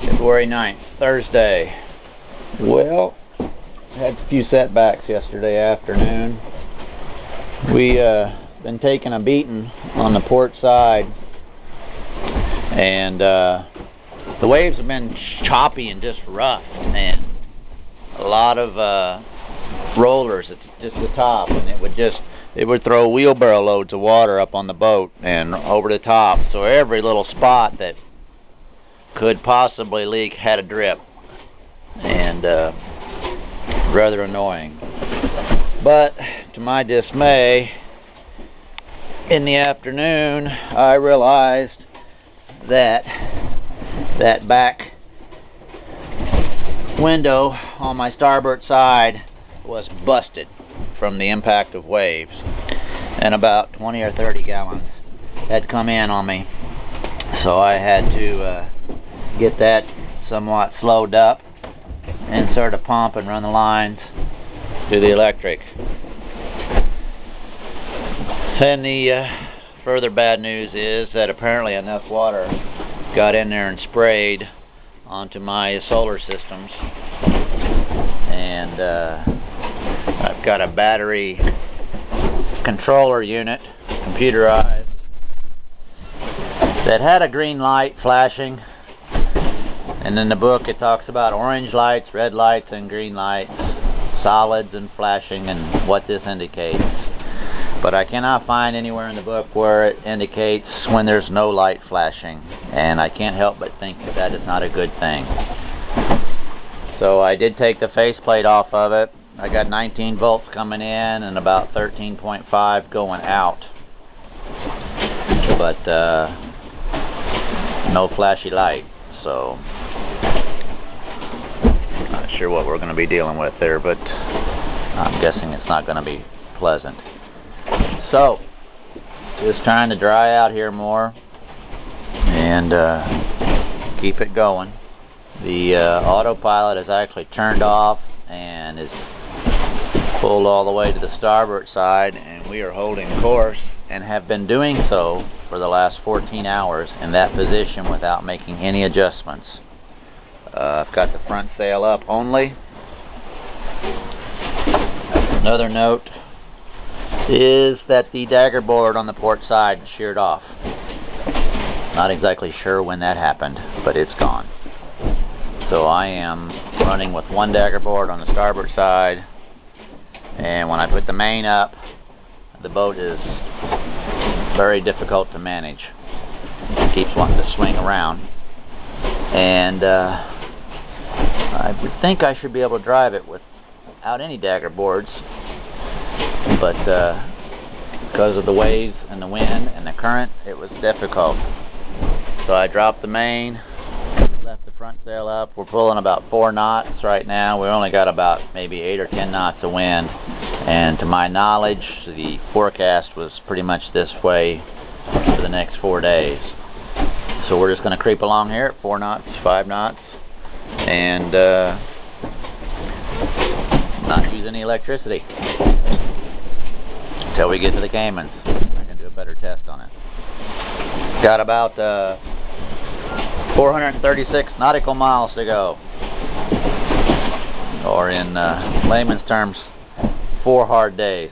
February 9th, Thursday. Well, had a few setbacks yesterday afternoon. We been taking a beating on the port side, and the waves have been choppy and just rough, and a lot of rollers at just the top, and it would throw wheelbarrow loads of water up on the boat and over the top, so every little spot that could possibly leak had a drip, and rather annoying. But to my dismay, in the afternoon I realized that that back window on my starboard side was busted from the impact of waves, and about 20 or 30 gallons had come in on me, so I had to get that somewhat slowed up, insert a pump and run the lines to the electric. And the further bad news is that apparently enough water got in there and sprayed onto my solar systems, and I've got a battery controller unit, computerized, that had a green light flashing, and in the book it talks about orange lights, red lights, and green lights, solids and flashing, and what this indicates. But I cannot find anywhere in the book where it indicates when there's no light flashing, and I can't help but think that that is not a good thing. So I did take the faceplate off of it. I got 19 volts coming in and about 13.5 going out, but no flashy light, so not sure what we're going to be dealing with there, but I'm guessing it's not going to be pleasant. So just trying to dry out here more and keep it going. The autopilot is actually turned off and is pulled all the way to the starboard side, and we are holding course and have been doing so for the last 14 hours in that position without making any adjustments. I've got the front sail up only. Another note is that the dagger board on the port side sheared off. Not exactly sure when that happened, but it's gone. So I am running with one dagger board on the starboard side, and when I put the main up, the boat is very difficult to manage. It keeps wanting to swing around, and I would think I should be able to drive it without any dagger boards, but because of the waves and the wind and the current, it was difficult. So I dropped the main, left the front sail up. We're pulling about 4 knots right now. We only got about maybe 8 or 10 knots of wind, and to my knowledge the forecast was pretty much this way for the next 4 days. So we're just going to creep along here at 4 knots, 5 knots, and not use any electricity until we get to the Caymans. I can do a better test on it. Got about 436 nautical miles to go, or in layman's terms, 4 hard days.